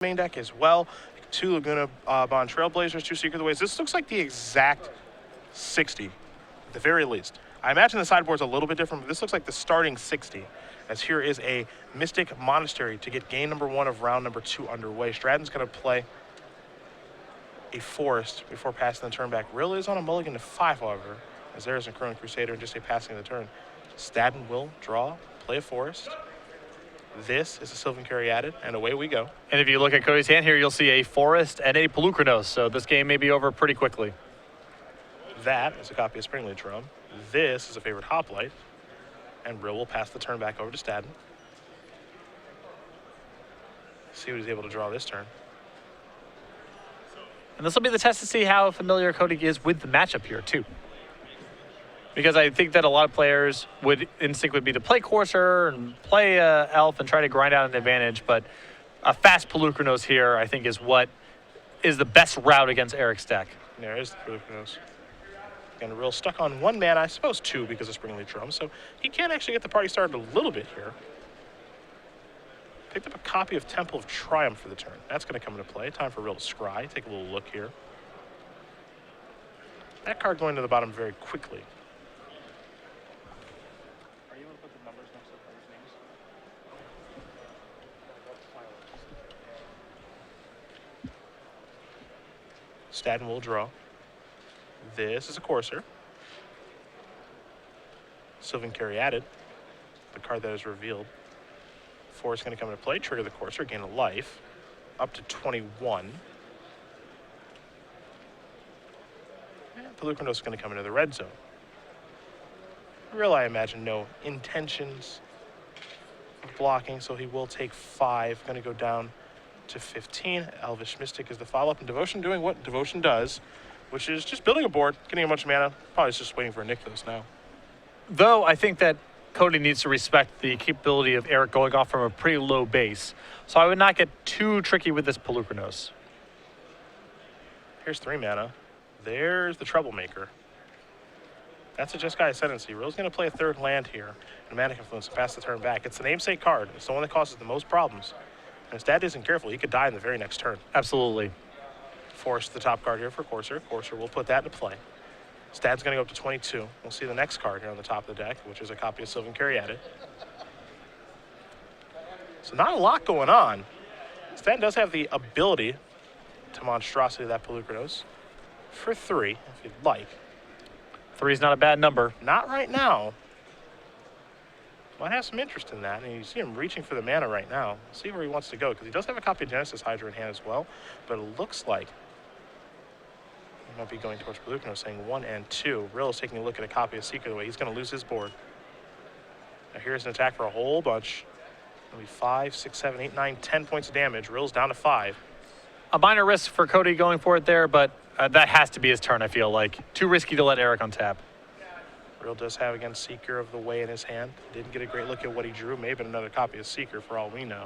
main deck as well. 2 Laguna Bond Trailblazers, 2 Secret of the Ways. This looks like the exact 60, at the very least. I imagine the sideboard's a little bit different, but this looks like the starting 60. As here is a Mystic Monastery to get game number 1 of round number 2 underway. Staden's going to play a Forest before passing the turn back. Rill is on a mulligan to 5, however, as there is a Chrono Crusader and just a passing the turn. Staden will draw, play a Forest. This is a Sylvan Caryatid, and away we go. And if you look at Cody's hand here, you'll see a Forest and a Pelucranos, so this game may be over pretty quickly. That is a copy of Springly Drum. This is a favorite Hoplite, and Rill will pass the turn back over to Staden. See what he's able to draw this turn. And this will be the test to see how familiar Cody is with the matchup here, too. Because I think that a lot of players would instinct be to play Courser and play Elf and try to grind out an advantage, but a fast Pelucranos here, I think, is what is the best route against Eric's deck. There is the Pelucranos. Again, Rill stuck on 1 mana, I suppose 2 because of Springly Drum, so he can actually get the party started a little bit here. Picked up a copy of Temple of Triumph for the turn. That's going to come into play. Time for Rill to scry. Take a little look here. That card going to the bottom very quickly. Are you able to put the numbers next to the players' names? Staden will draw. This is a Courser. Sylvan Caryatid, the card that is revealed. 4 is going to come into play, trigger the Courser, gain a life, up to 21. And Pelucranos is going to come into the red zone. Rill, I imagine, no intentions of blocking, so he will take 5. Going to go down to 15. Elvish Mystic is the follow-up, and Devotion doing what Devotion does, which is just building a board, getting a bunch of mana. Probably just waiting for a Nykthos now. Though I think that Cody needs to respect the capability of Eric going off from a pretty low base. So I would not get too tricky with this Pelucranos. Here's 3 mana. There's the Troublemaker. That's a Jeskai Ascendancy. Rill's going to play a 3rd land here. And Manic Influence to pass the turn back. It's the namesake card. It's the one that causes the most problems. And if Dad isn't careful, he could die in the very next turn. Absolutely. Force the top card here for Courser. Courser will put that into play. Stad's going to go up to 22. We'll see the next card here on the top of the deck, which is a copy of Sylvan Caryatid. So not a lot going on. Stad does have the ability to Monstrosity that Pelucranos for 3, if you'd like. 3 is not a bad number. Not right now. Might have some interest in that, and you see him reaching for the mana right now. See where he wants to go, because he does have a copy of Genesis Hydra in hand as well, but it looks like he might be going towards Pelucranos, saying 1 and 2. Rill is taking a look at a copy of Secret of the Way. He's going to lose his board. Now here's an attack for a whole bunch. It'll be 5, 6, 7, 8, 9, 10 points of damage. Rill's down to 5. A minor risk for Cody going for it there, but that has to be his turn, I feel like. Too risky to let Eric untap. Rill does have, again, Seeker of the Way in his hand. Didn't get a great look at what he drew. May have been another copy of Seeker for all we know.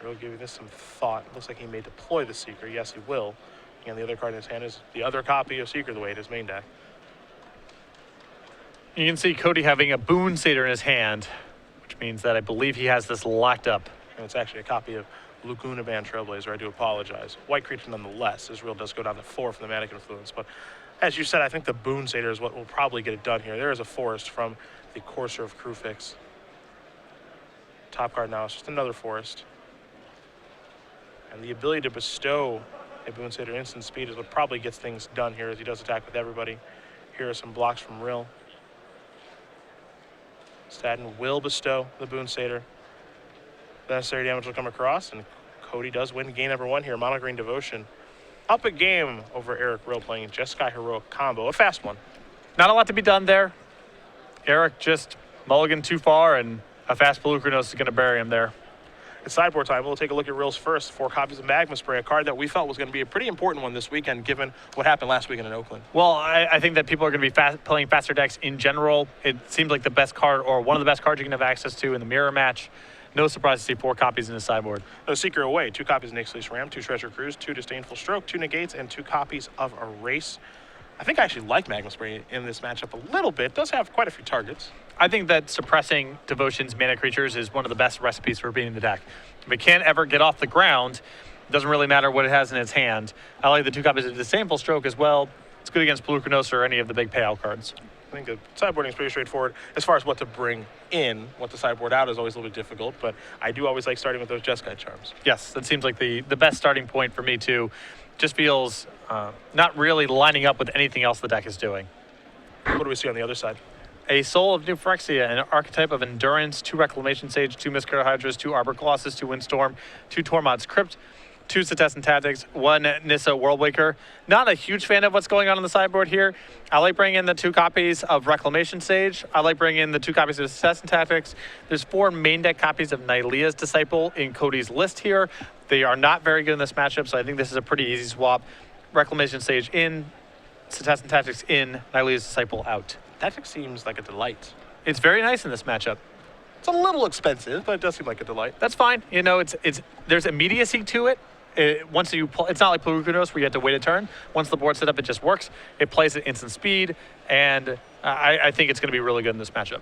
Rill giving this some thought. Looks like he may deploy the Seeker. Yes, he will. And the other card in his hand is the other copy of Seeker of the Way in his main deck. You can see Cody having a Boon Satyr in his hand, which means that I believe he has this locked up. And it's actually a copy of Laguna Band Trailblazer. I do apologize. White creature nonetheless. His Rill does go down to 4 from the Manic Influence. But as you said, I think the Boon Satyr is what will probably get it done here. There is a Forest from the Courser of Crufix. Top card now is just another Forest. And the ability to bestow a Boon Satyr instant speed is what probably gets things done here as he does attack with everybody. Here are some blocks from Rill. Staden will bestow the Boon Satyr. The necessary damage will come across, and Cody does win game number 1 here. Mono Green Devotion up a game over Eric Rill playing Jeskai Heroic Combo, a fast one. Not a lot to be done there. Eric just mulligan too far, and a fast Pelucranos is going to bury him there. It's sideboard time. We'll take a look at Rill's first. 4 copies of Magma Spray, a card that we felt was going to be a pretty important one this weekend given what happened last weekend in Oakland. Well, I think that people are going to be playing faster decks in general. It seems like the best card, or one of the best cards you can have access to in the mirror match. No surprise to see 4 copies in his sideboard. No Seeker away. 2 copies of Nixley's Ram, 2 Treasure Cruise, 2 Disdainful Stroke, 2 Negates, and 2 copies of Erase. I think I actually like Magma Spray in this matchup a little bit. It does have quite a few targets. I think that suppressing Devotion's mana creatures is one of the best recipes for beating the deck. If it can't ever get off the ground, it doesn't really matter what it has in its hand. I like the 2 copies of Disdainful Stroke as well. It's good against Pelucranos or any of the big payout cards. I think the sideboarding is pretty straightforward. As far as what to bring in, what to sideboard out is always a little bit difficult, but I do always like starting with those Jeskai charms. Yes, that seems like the best starting point for me too. Just feels not really lining up with anything else the deck is doing. What do we see on the other side? A Soul of New Phyrexia, an archetype of Endurance, 2 Reclamation Sage, 2 Mistcrater Hydras, 2 Arbor Colossus, 2 Windstorm, 2 Tormod's Crypt, 2 Sadeon Tactics, 1 Nissa Worldwaker. Not a huge fan of what's going on the sideboard here. I like bringing in the 2 copies of Reclamation Sage. I like bringing in the 2 copies of Sadeon Tactics. There's 4 main deck copies of Nylea's Disciple in Cody's list here. They are not very good in this matchup, so I think this is a pretty easy swap. Reclamation Sage in, Sadeon Tactics in, Nylea's Disciple out. Tactics seems like a delight. It's very nice in this matchup. It's a little expensive, but it does seem like a delight. That's fine. You know, there's immediacy to it. Once you play, it's not like Pelucranos where you have to wait a turn. Once the board's set up, it just works. It plays at instant speed, and I think it's going to be really good in this matchup.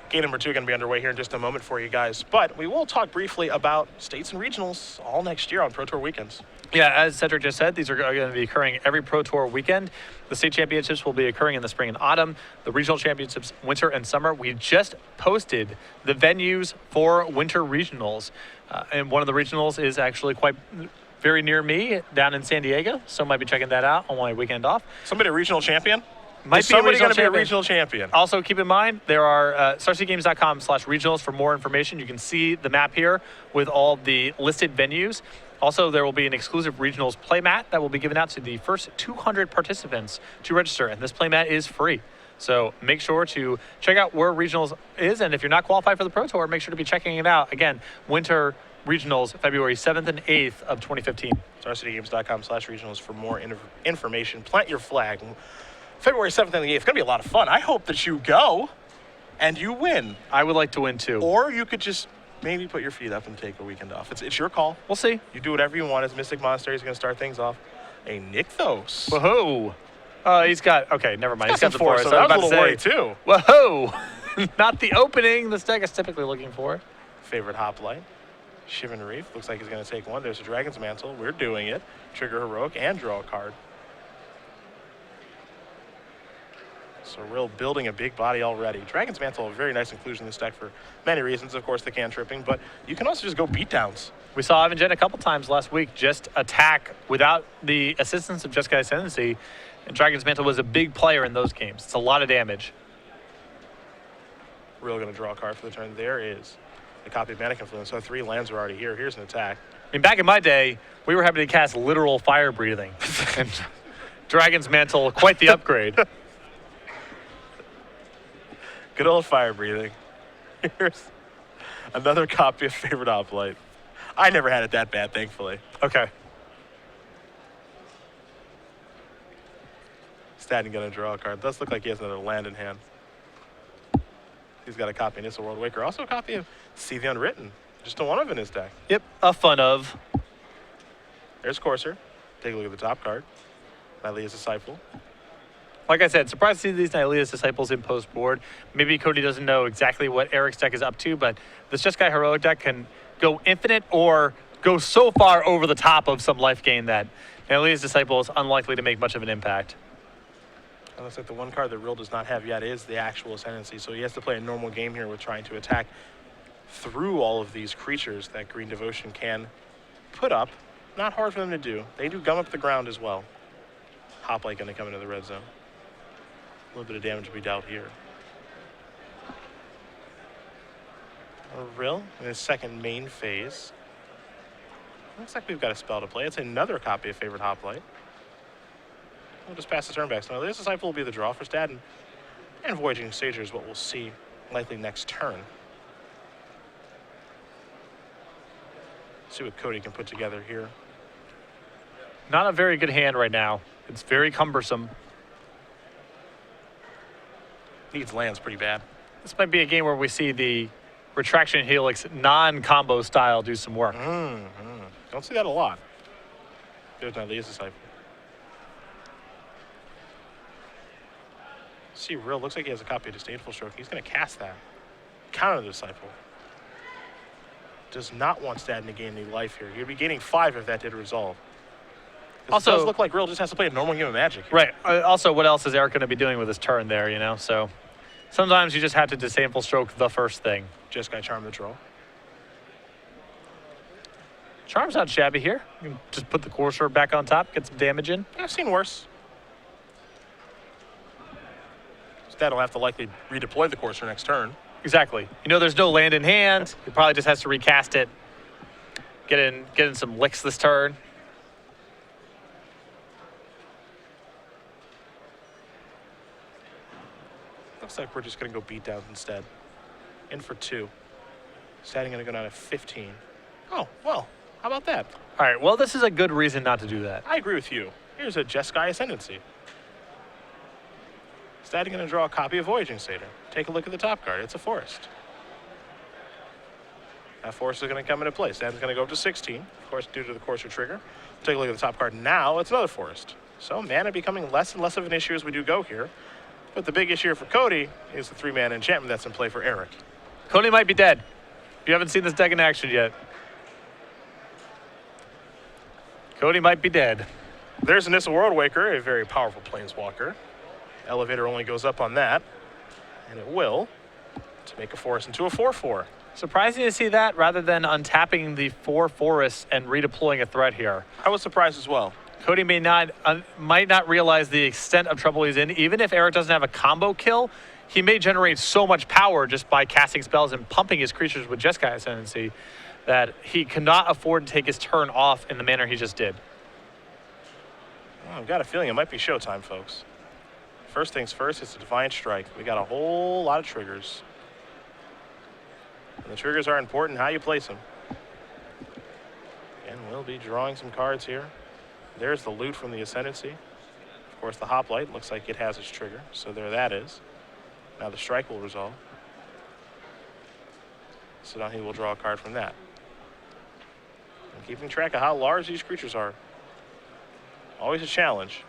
Game number 2 going to be underway here in just a moment for you guys, but we will talk briefly about states and regionals all next year on Pro Tour weekends. Yeah, as Cedric just said, these are going to be occurring every Pro Tour weekend. The state championships will be occurring in the spring and autumn. The regional championships, winter and summer. We just posted the venues for winter regionals, and one of the regionals is actually very near me down in San Diego, so I might be checking that out on my weekend off. Somebody a regional champion? Might Is be a somebody regional going to be a champion. regional champion? Also, keep in mind, there are starseedgames.com/regionals for more information. You can see the map here with all the listed venues. Also, there will be an exclusive regionals playmat that will be given out to the first 200 participants to register, and this playmat is free. So make sure to check out where regionals is, and if you're not qualified for the Pro Tour, make sure to be checking it out. Again, winter regionals, February 7th and 8th of 2015. StarCityGames.com/regionals for more information. Plant your flag. February 7th and the 8th. It's going to be a lot of fun. I hope that you go and you win. I would like to win too. Or you could just maybe put your feet up and take a weekend off. It's your call. We'll see. You do whatever you want as Mystic Monastery is going to start things off. A Nykthos. Whoa. He's got, okay, never mind. He's got the force, force. so I that was was about a to say, little worry too. whoa. Not the opening this deck is typically looking for. Favorite Hoplite. Shivan Reef. Looks like he's going to take one. There's a Dragon's Mantle. We're doing it. Trigger Heroic and draw a card. So Rill building a big body already. Dragon's Mantle, a very nice inclusion in this deck for many reasons. Of course, the cantripping, but you can also just go beatdowns. We saw Ivan Jen a couple times last week just attack without the assistance of Jeskai Ascendancy, and Dragon's Mantle was a big player in those games. It's a lot of damage. Rill going to draw a card for the turn. There is a copy of Manic Influence. So 3 lands are already here. Here's an attack. I mean, back in my day, we were having to cast literal fire breathing. And Dragon's Mantle, quite the upgrade. Good old fire breathing. Here's another copy of Favorite Hoplite. I never had it that bad, thankfully. Okay. Staden going to draw a card. Does look like he has another land in hand. He's got a copy of Nissa Worldwaker. Also a copy of See the Unwritten. Just a one of in his deck. Yep, a fun of. There's Courser. Take a look at the top card. Nylea's Disciple. Like I said, surprised to see these Nylea's Disciples in post board. Maybe Cody doesn't know exactly what Eric's deck is up to, but this Jeskai Heroic deck can go infinite or go so far over the top of some life gain that Nylea's Disciple is unlikely to make much of an impact. It looks like the one card that Rill does not have yet is the actual Ascendancy, so he has to play a normal game here with trying to attack through all of these creatures that Green Devotion can put up. Not hard for them to do. They do gum up the ground as well. Hoplite going to come into the red zone. A little bit of damage to be dealt here. Rill in his second main phase. Looks like we've got a spell to play. It's another copy of Favorite Hoplite. We'll just pass the turn back. So this Disciple will be the draw for Staden. And Voyaging Sager is what we'll see likely next turn. See what Cody can put together here. Not a very good hand right now. It's very cumbersome. Needs lands pretty bad. This might be a game where we see the Retraction Helix non-combo style do some work. Don't see that a lot. There's Nylea's Disciple. See, Rill looks like he has a copy of Disdainful Stroke. He's going to cast that. Counter the Disciple. Does not want Staden to gain any life here. You'd be gaining 5 if that did resolve. Also, it does look like Rill just has to play a normal game of Magic here. Right. Also, what else is Eric going to be doing with his turn there, you know? So sometimes you just have to Disdainful Stroke the first thing. Jeskai Charm the draw. Charm's not shabby here. You can just put the Courser back on top, get some damage in. Yeah, I've seen worse. Staden will have to likely redeploy the Courser next turn. Exactly. You know, there's no land in hand. He probably just has to recast it. Get in some licks this turn. Looks like we're just going to go beat down instead. In for 2. Staden going to go down to 15. Oh, well, how about that? All right, well, this is a good reason not to do that. I agree with you. Here's a Jeskai Ascendancy. Staden going to draw a copy of Voyaging Satyr. Take a look at the top card. It's a forest. That forest is going to come into play. Staden's going to go up to 16, of course, due to the Courser trigger. Take a look at the top card. Now it's another forest. So mana becoming less and less of an issue as we do go here. But the big issue here for Cody is the 3-mana enchantment that's in play for Eric. Cody might be dead. You haven't seen this deck in action yet. Cody might be dead. There's a Nissa Worldwaker, a very powerful planeswalker. Elevator only goes up on that, and it will, to make a forest into a 4/4. Surprising to see that rather than untapping the 4 forests and redeploying a threat here. I was surprised as well. Cody might not realize the extent of trouble he's in. Even if Eric doesn't have a combo kill, he may generate so much power just by casting spells and pumping his creatures with Jeskai Ascendancy that he cannot afford to take his turn off in the manner he just did. Well, I've got a feeling it might be showtime, folks. First things first, it's a Defiant Strike. We got a whole lot of triggers. And the triggers are important, how you place them. And we'll be drawing some cards here. There's the loot from the Ascendancy. Of course, the Hoplite looks like it has its trigger, so there that is. Now the strike will resolve. So now he will draw a card from that. And keeping track of how large these creatures are. Always a challenge.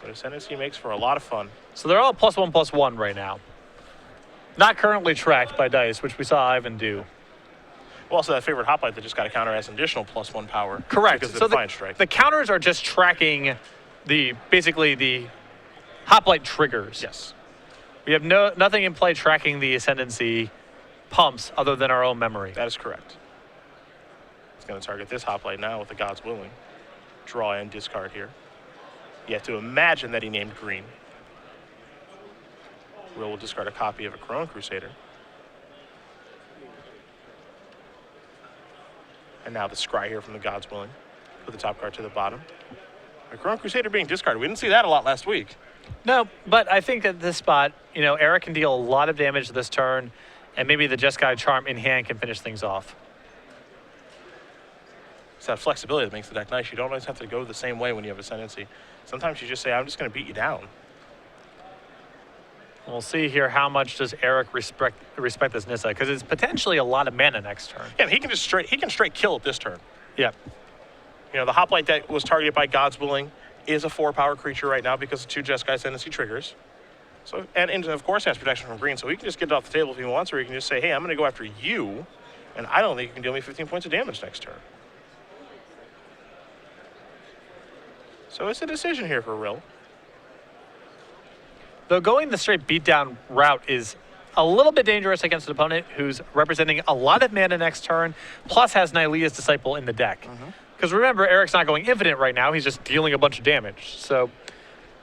But Ascendancy makes for a lot of fun. So they're all +1/+1 right now. Not currently tracked by dice, which we saw Ivan do. Well, also that favorite Hoplite that just got a counter has an additional +1 power. Correct. Because of So the Defiant Strike. the counters are just tracking basically the Hoplite triggers. Yes. We have nothing in play tracking the Ascendancy pumps other than our own memory. That is correct. It's going to target this Hoplite now with the God's Willing. Draw and discard here. You have to imagine that he named green. Rill will discard a copy of a Crone Crusader. And now the Scry here from the God's Willing. Put the top card to the bottom. A Crone Crusader being discarded. We didn't see that a lot last week. No, but I think at this spot, you know, Eric can deal a lot of damage this turn, and maybe the Jeskai Charm in hand can finish things off. It's that flexibility that makes the deck nice. You don't always have to go the same way when you have Ascendancy. Sometimes you just say, I'm just going to beat you down. We'll see here how much does Eric respect this Nissa, because it's potentially a lot of mana next turn. Yeah, he can straight kill it this turn. Yeah. You know, the Hoplite that was targeted by God's Willing is a 4-power creature right now because of 2 Jeskai Ascendancy triggers. So, and of course has protection from green, so he can just get it off the table if he wants, or he can just say, hey, I'm going to go after you, and I don't think you can deal me 15 points of damage next turn. So it's a decision here for Rill. Though going the straight beatdown route is a little bit dangerous against an opponent who's representing a lot of mana next turn, plus has Nylea's Disciple in the deck. Because remember, Eric's not going infinite right now. He's just dealing a bunch of damage. So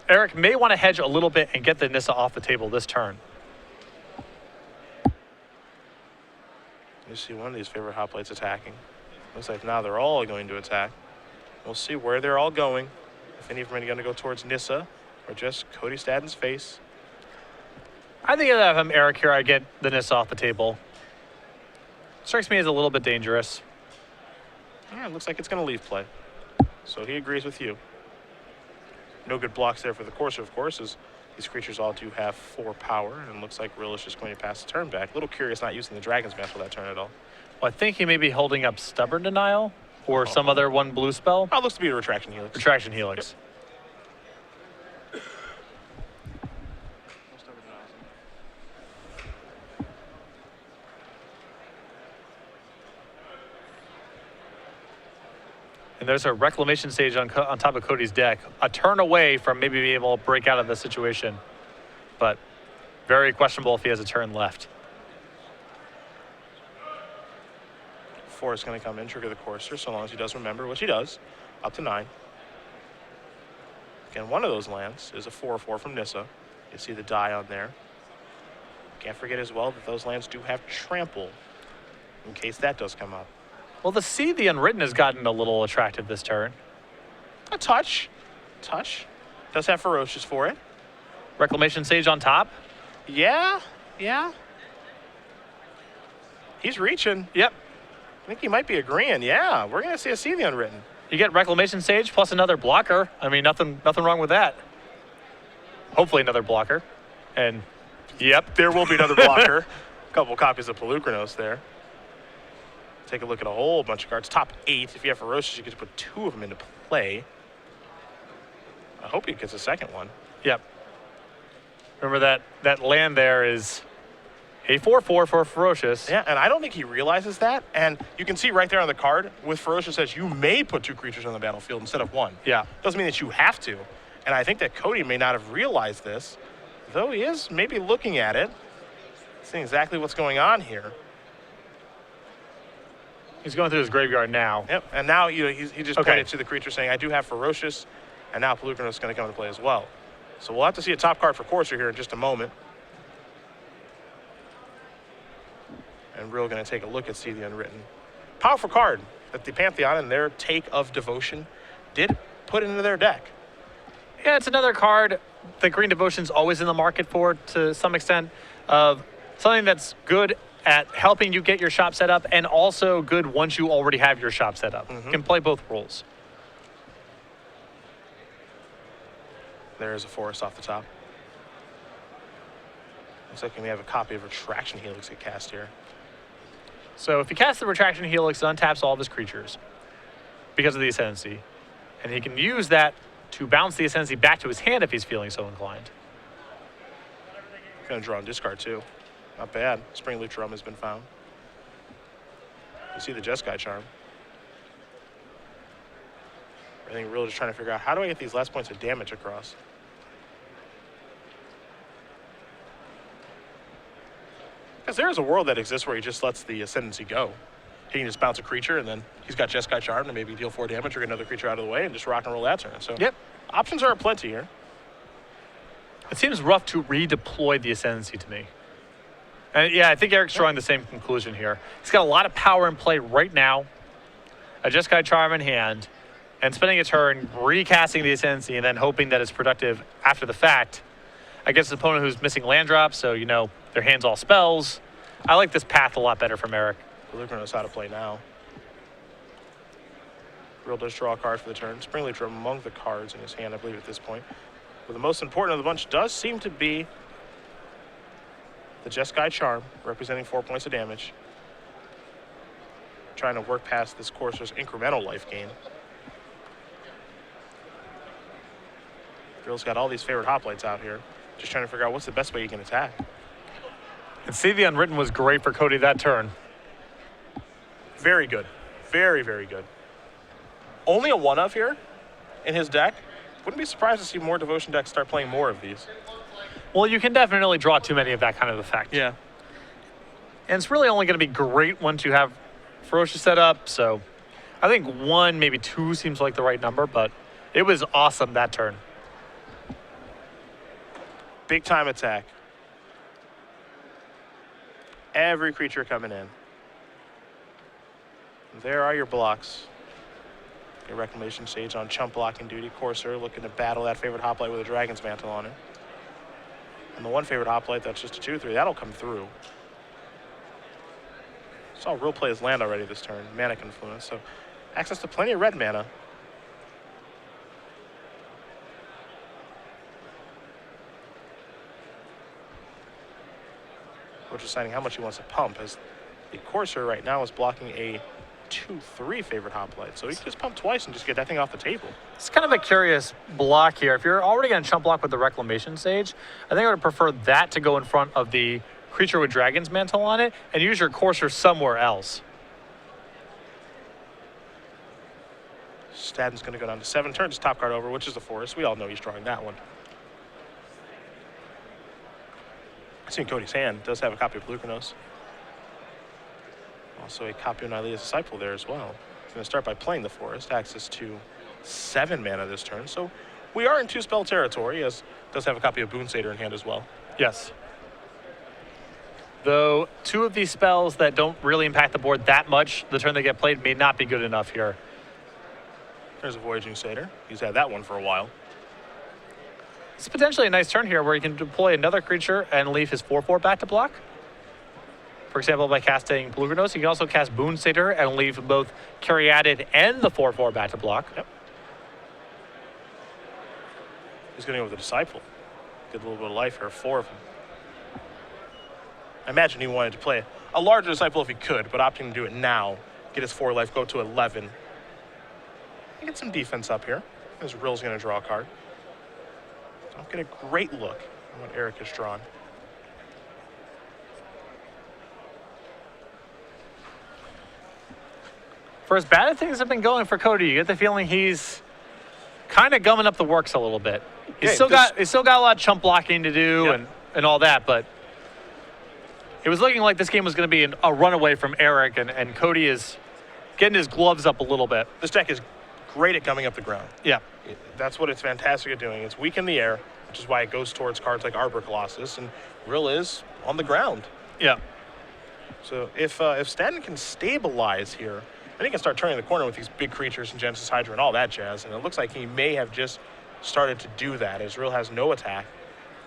Eric may want to hedge a little bit and get the Nissa off the table this turn. You see one of these favorite Hoplites attacking. Looks like now they're all going to attack. We'll see where they're all going. If any of them are going to go towards Nissa or just Cody Staden's face. I think if I'm Eric here, I get the Nissa off the table. Strikes me as a little bit dangerous. Yeah, it looks like it's going to leave play. So he agrees with you. No good blocks there for the Courser, of course, as these creatures all do have 4 power, and it looks like Rill is just going to pass the turn back. A little curious not using the Dragon's Mantle that turn at all. Well, I think he may be holding up Stubborn Denial or some other 1 blue spell. Oh, it looks to be a Retraction Helix. Retraction Helix. And there's a Reclamation Sage on top of Cody's deck. A turn away from maybe being able to break out of the situation. But very questionable if he has a turn left. 4 is going to come in, trigger the Courser, so long as he does remember, which he does, up to 9. Again, one of those lands is a 4/4 from Nissa. You see the die on there. Can't forget as well that those lands do have trample, in case that does come up. Well, the See the Unwritten has gotten a little attractive this turn. A touch. Does have Ferocious for it. Reclamation Sage on top. Yeah. He's reaching. Yep. I think he might be agreeing. Yeah, we're going to see a See the Unwritten. You get Reclamation Sage plus another blocker. I mean, nothing wrong with that. Hopefully another blocker. And Yep, there will be another blocker. A couple copies of Pelucranos there. Take a look at a whole bunch of cards. Top 8. If you have Ferocious, you get to put 2 of them into play. I hope he gets a second one. Yep. Remember that land there is a 4/4 for Ferocious. Yeah, and I don't think he realizes that. And you can see right there on the card, with Ferocious says you may put 2 creatures on the battlefield instead of 1. Yeah. Doesn't mean that you have to. And I think that Cody may not have realized this, though he is maybe looking at it, seeing exactly what's going on here. He's going through his graveyard now. Yep, and now he just pointed to the creature saying, I do have Ferocious, and now Pelucranos is going to come into play as well. So we'll have to see a top card for Courser here in just a moment. And Rill going to take a look at See the Unwritten. Powerful card that the Pantheon and their take of Devotion did put into their deck. Yeah, it's another card that Green Devotion's always in the market for to some extent, of something that's good at helping you get your shop set up and also good once you already have your shop set up. Can play both roles. There's a Forest off the top. Looks like we may have a copy of Retraction Helix get cast here. So if he casts the Retraction Helix, it untaps all of his creatures because of the Ascendancy. And he can use that to bounce the Ascendancy back to his hand if he's feeling so inclined. Going to draw and discard too. Not bad. Spring Loot Drum has been found. You see the Jeskai Charm. I think Rill just trying to figure out, how do I get these last points of damage across? Because there is a world that exists where he just lets the Ascendancy go. He can just bounce a creature, and then he's got Jeskai Charm to maybe deal 4 damage or get another creature out of the way and just rock and roll that turn. So yep, options are plenty here. It seems rough to redeploy the Ascendancy to me. And yeah, I think Eric's drawing the same conclusion here. He's got a lot of power in play right now. A Jeskai Charm in hand, and spending a turn, recasting the Ascendancy, and then hoping that it's productive after the fact against an opponent who's missing land drops, so, you know, their hand's all spells. I like this path a lot better from Eric. Pelucra knows how to play now. Rill does draw a card for the turn. Spring Leaf Drum among the cards in his hand, I believe, at this point. But the most important of the bunch does seem to be the Jeskai Charm, representing 4 points of damage. Trying to work past this Courser's incremental life gain. Rill's got all these favorite hoplites out here. Just trying to figure out what's the best way he can attack. And See the Unwritten was great for Cody that turn. Very good. Very, very good. Only a 1-of here in his deck. Wouldn't be surprised to see more Devotion decks start playing more of these. Well, you can definitely draw too many of that kind of effect. Yeah. And it's really only going to be great once you have Ferocious set up, so I think 1, maybe 2 seems like the right number, but it was awesome that turn. Big time attack. Every creature coming in. There are your blocks. Your Reclamation Sage on chump blocking duty. Courser looking to battle that favorite hoplite with a Dragon's Mantle on it. And the one favorite hoplite that's just a 2/3, that'll come through. Saw Rill play his land already this turn, Mana Confluence, so access to plenty of red mana. We're deciding how much he wants to pump, as the Courser right now is blocking a 2/3 favorite hoplite, so he can just pump twice and just get that thing off the table. It's kind of a curious block here. If you're already going to chump block with the Reclamation Sage, I think I would prefer that to go in front of the creature with Dragon's Mantle on it and use your Courser somewhere else. Staden's going to go down to 7, turns his top card over, which is the Forest. We all know he's drawing that one. I see Cody's hand does have a copy of Blukernos. Also a copy of Nylea's Disciple there as well. He's going to start by playing the Forest, access to 7 mana this turn. So we are in 2-spell territory, as does have a copy of Boon Satyr in hand as well. Yes. Though 2 of these spells that don't really impact the board that much, the turn they get played may not be good enough here. There's a Voyaging Satyr. He's had that one for a while. It's potentially a nice turn here where he can deploy another creature and leave his 4/4 back to block. For example, by casting Blukernos, he can also cast Boon Satyr and leave both Caryatid and the 4/4 back to block. Yep. He's going to go with the Disciple. Get a little bit of life here, 4 of them. I imagine he wanted to play a larger Disciple if he could, but opting to do it now, get his 4 life, go to 11. Get some defense up here, as Rill's going to draw a card. Don't get a great look at what Eric has drawn. For as bad as things have been going for Cody, you get the feeling he's kind of gumming up the works a little bit. He's still got a lot of chump blocking to do. Yep. and all that, but it was looking like this game was going to be a runaway from Eric, and Cody is getting his gloves up a little bit. This deck is great at gumming up the ground. Yeah. That's what it's fantastic at doing. It's weak in the air, which is why it goes towards cards like Arbor Colossus, and Rill is on the ground. Yeah. So if Staden can stabilize here, then he can start turning the corner with these big creatures and Genesis Hydra and all that jazz, and it looks like he may have just started to do that, as Rill has no attack.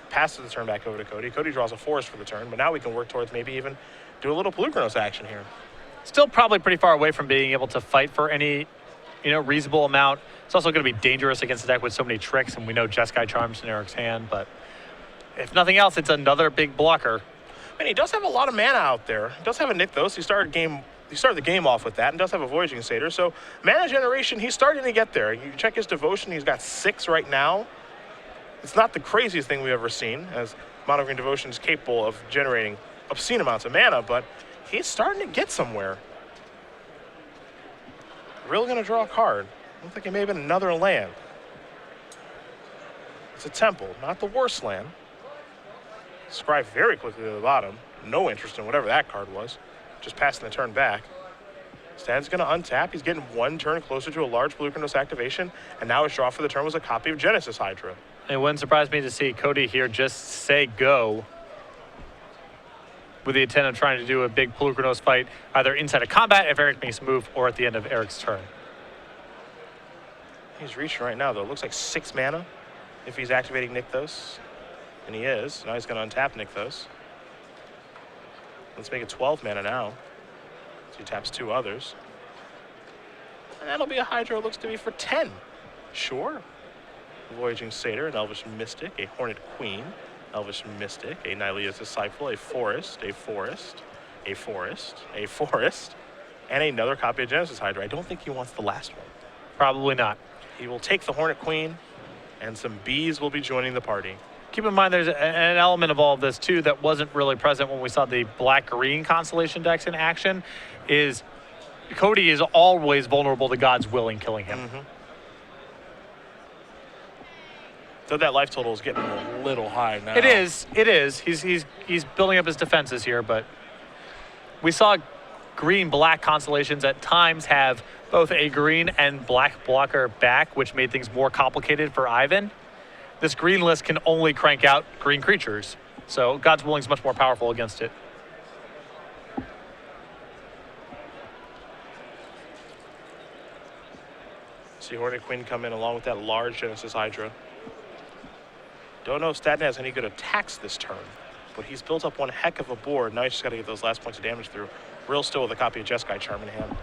Passes the turn back over to Cody. Cody draws a Forest for the turn, but now we can work towards maybe even do a little Blukernos action here. Still probably pretty far away from being able to fight for any, reasonable amount. It's also going to be dangerous against a deck with so many tricks, and we know Jeskai Charms in Eric's hand, but if nothing else, it's another big blocker. And he does have a lot of mana out there. He does have a Nykthos. He started the game off with that, and does have a Voyaging Satyr. So mana generation, he's starting to get there. You check his Devotion, he's got 6 right now. It's not the craziest thing we've ever seen, as Mono Green Devotion is capable of generating obscene amounts of mana, but he's starting to get somewhere. Really going to draw a card. Looks like it may have been another land. It's a Temple, not the worst land. Scry very quickly to the bottom. No interest in whatever that card was. Just passing the turn back. Staden's going to untap. He's getting 1 turn closer to a large Blukernos activation, and now his draw for the turn was a copy of Genesis Hydra. It wouldn't surprise me to see Cody here just say go with the intent of trying to do a big Blukernos fight, either inside of combat if Eric makes a move or at the end of Eric's turn. He's reaching right now, though. It looks like 6 mana if he's activating Nykthos. And he is. Now he's going to untap Nykthos. Let's make it 12 mana now. So he taps 2 others. And that'll be a Hydra. It looks to be for 10. Sure. Voyaging Satyr, an Elvish Mystic, a Hornet Queen, Elvish Mystic, a Nylea's Disciple, a Forest, a Forest, a Forest, a Forest, and another copy of Genesis Hydra. I don't think he wants the last one. Probably not. He will take the Hornet Queen, and some bees will be joining the party. Keep in mind there's an element of all of this, too, that wasn't really present when we saw the black-green constellation decks in action, is Cody is always vulnerable to God's will in killing him. Mm-hmm. So that life total is getting a little high now. It is. He's building up his defenses here, but we saw green-black constellations at times have both a green and black blocker back, which made things more complicated for Ivan. This green list can only crank out green creatures, so God's Willing is much more powerful against it. See Hornet Queen come in along with that large Genesis Hydra. Don't know if Staden has any good attacks this turn, but he's built up one heck of a board. Now he's just got to get those last points of damage through. Rill still with a copy of Jeskai Charm in hand.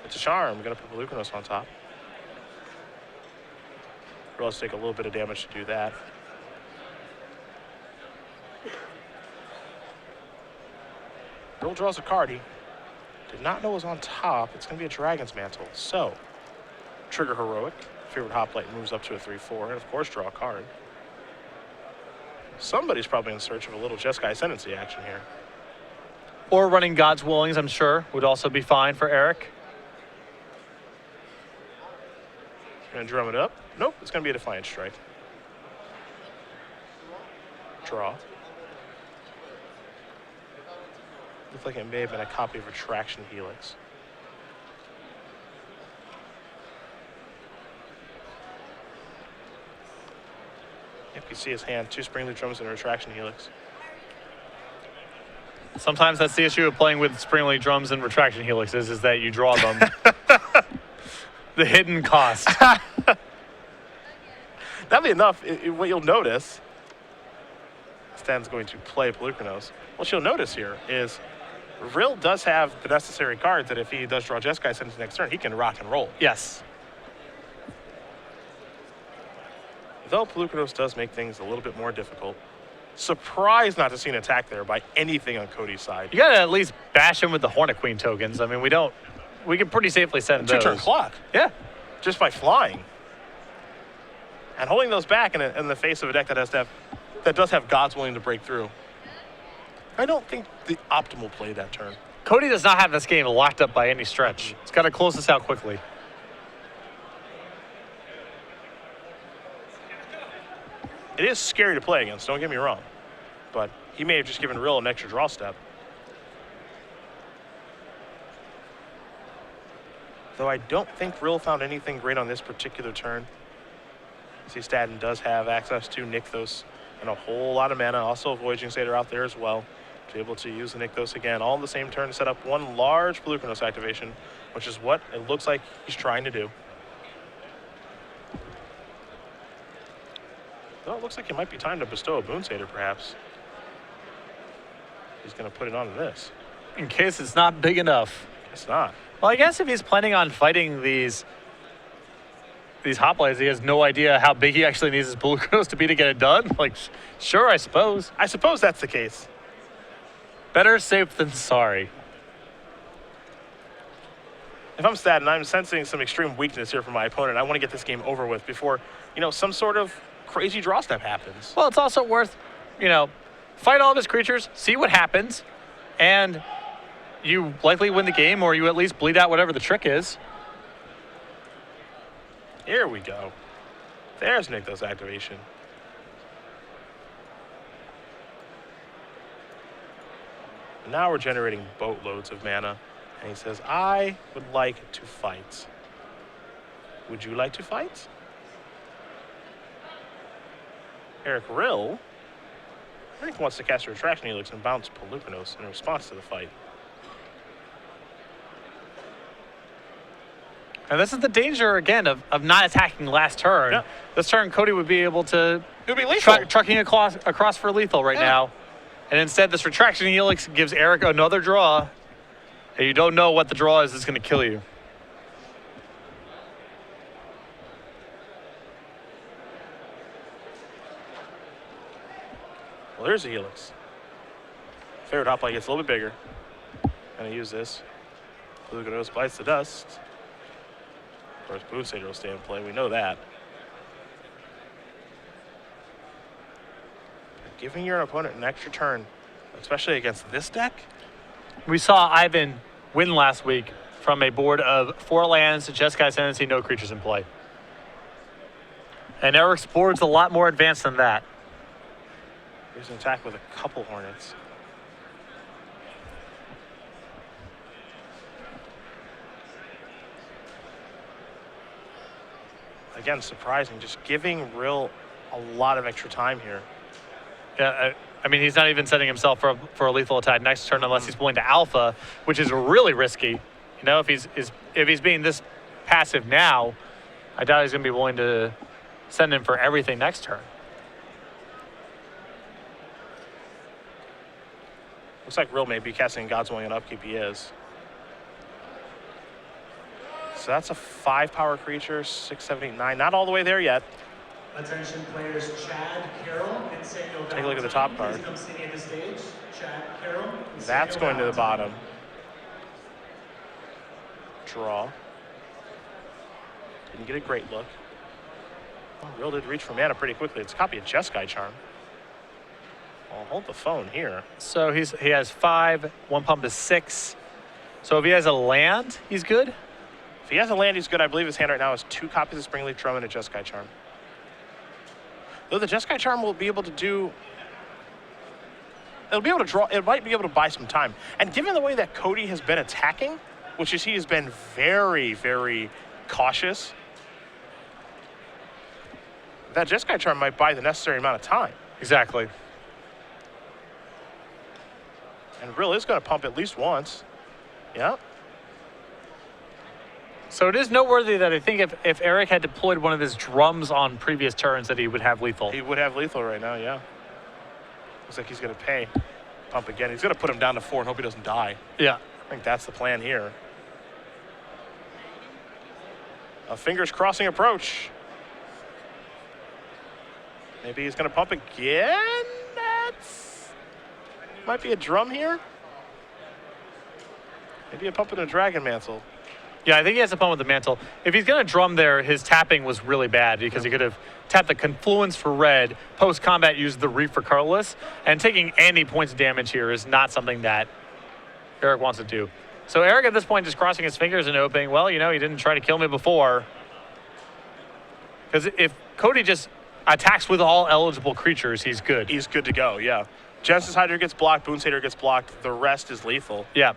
It's a charm. We're going to put Blukernos on top. Rill has to take a little bit of damage to do that. Rill draws a card he did not know was on top. It's going to be a Dragon's Mantle. So, trigger Heroic. Favorite Hoplite moves up to a 3/4. And, of course, draw a card. Somebody's probably in search of a little Jeskai Ascendancy action here. Or running God's Willings, I'm sure, would also be fine for Eric. Gonna drum it up. Nope, it's gonna be a Defiant Strike. Draw. Looks like it may have been a copy of Retraction Helix. Yep, you see his hand, 2 Springleaf Drums and a Retraction Helix. Sometimes that's the issue of playing with Springleaf Drums and Retraction Helixes, is that you draw them. The hidden cost. That'd be enough. What you'll notice, Stan's going to play Pelucranos. What you'll notice here is Rill does have the necessary cards that if he does draw Jeskai since next turn, he can rock and roll. Yes. Though Pelucranos does make things a little bit more difficult. Surprised not to see an attack there by anything on Cody's side. You gotta at least bash him with the Hornet Queen tokens. I mean, we can pretty safely send those. 2-turn clock. Yeah. Just by flying. And holding those back in the face of a deck that does have God's Willing to break through. I don't think the optimal play that turn. Cody does not have this game locked up by any stretch. He's got to close this out quickly. It is scary to play against, don't get me wrong. But he may have just given Rill an extra draw step. Though I don't think Rill found anything great on this particular turn. See, Staden does have access to Nykthos and a whole lot of mana. Also, Voyaging Satyr out there as well. To be able to use the Nykthos again, all in the same turn to set up one large Pelucranos activation, which is what it looks like he's trying to do. Though it looks like it might be time to bestow a Boon Satyr, perhaps. He's going to put it onto this. In case it's not big enough. It's not. Well, I guess if he's planning on fighting these hot plays, he has no idea how big he actually needs his Pelucranos to be to get it done. Like, sure, I suppose. I suppose that's the case. Better safe than sorry. If I'm Staden, I'm sensing some extreme weakness here from my opponent. I want to get this game over with before, some sort of crazy draw step happens. Well, it's also worth, fight all of his creatures, see what happens, and you likely win the game, or you at least bleed out whatever the trick is. Here we go. There's Nykthos activation. Now we're generating boatloads of mana. And he says, I would like to fight. Would you like to fight? Eric Rill, I think, wants to cast a Retraction Helix and bounce Pelucranos in response to the fight. And this is the danger, again, of not attacking last turn. Yeah. This turn, Cody would be able to It would be lethal. trucking across for lethal right now. And instead, this Retraction Helix gives Eric another draw. And you don't know what the draw is that's going to kill you. Well, there's a Helix. Favorite hot play gets a little bit bigger. Gonna use this. Pelucranos bites the dust. Of course, Boon Satyr will stay in play. We know that. Giving your opponent an extra turn, especially against this deck. We saw Ivan win last week from a board of 4 lands, Jeskai Ascendancy, no creatures in play. And Eric's board's a lot more advanced than that. Here's an attack with a couple Hornets. Again, surprising, just giving Rill a lot of extra time here. Yeah, I mean, he's not even setting himself for a lethal attack next turn unless he's willing to alpha, which is really risky. If he's being this passive now, I doubt he's going to be willing to send him for everything next turn. Looks like Rill may be casting God's Willing and upkeep. He is. So that's a 5-power creature, 6, 7, 8, 9. Not all the way there yet. Attention players Chad, Carroll, and Samuel. Take a look at the top card. Please come sitting at the stage. Chad, Carroll, and That's Samuel going to the Valentine. bottom. Draw. Didn't get a great look. Oh, Rill did reach for mana pretty quickly. It's a copy of Jeskai Charm. I'll hold the phone here. So he has 5, 1 pump is 6. So if he has a land, he's good. If he has a land, he's good. I believe his hand right now is 2 copies of Springleaf Drum and a Jeskai Charm. Though the Jeskai Charm will be able to do... It'll be able to draw... It might be able to buy some time. And given the way that Cody has been attacking, which is he has been very, very cautious, that Jeskai Charm might buy the necessary amount of time. Exactly. And Rill is going to pump at least once. Yeah. So it is noteworthy that I think if Eric had deployed one of his drums on previous turns that he would have lethal. He would have lethal right now, yeah. Looks like he's going to pay. Pump again. He's going to put him down to 4 and hope he doesn't die. Yeah. I think that's the plan here. A fingers crossing approach. Maybe he's going to pump again? That's... Might be a drum here. Maybe a pump and a Dragon Mantle. Yeah, I think he has to pump with the mantle. If he's going to drum there, his tapping was really bad because he could have tapped the Confluence for red, post-combat used the Reef for colorless, and taking any points of damage here is not something that Eric wants to do. So Eric at this point just crossing his fingers and hoping, well, you know, he didn't try to kill me before. Because if Cody just attacks with all eligible creatures, he's good. He's good to go, yeah. Genesis Hydra gets blocked, Boon Satyr gets blocked, the rest is lethal. Yeah.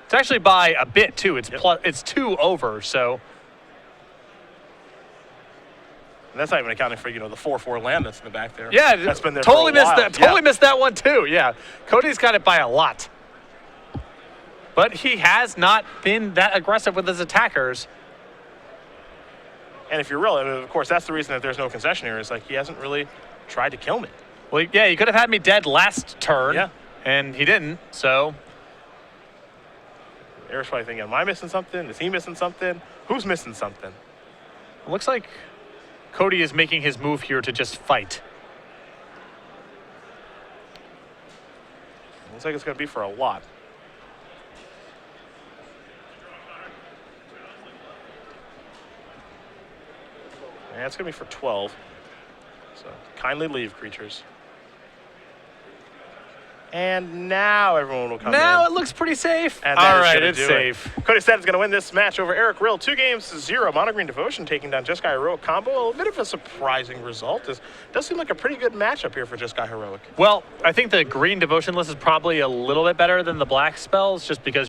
It's actually by a bit, too. It's Yep. it's 2 over, so... And that's not even accounting for, you know, the 4/4 land that's in the back there. Yeah, that's been there totally for a missed while. that. Totally missed that one too. Yeah, Cody's got it by a lot, but he has not been that aggressive with his attackers. And if you're real, I mean, of course, that's the reason that there's no concession here. Is like he hasn't really tried to kill me. Well, yeah, he could have had me dead last turn, Yeah. and he didn't. So Eric's probably thinking, am I missing something? Is he missing something? Who's missing something? it looks like Cody is making his move here to just fight. Looks like it's going to be for a lot. Yeah, it's going to be for 12. So kindly leave, creatures. And now everyone will come Now in. it looks pretty safe. And All that is right, gonna it's do it. safe. Cody Staden's going to win this match over Eric Rill. 2-0. Mono Green Devotion taking down Jeskai Heroic combo. A bit of a surprising result. It does seem like a pretty good matchup here for Jeskai Heroic. Well, I think the green devotion list is probably a little bit better than the black spells, just because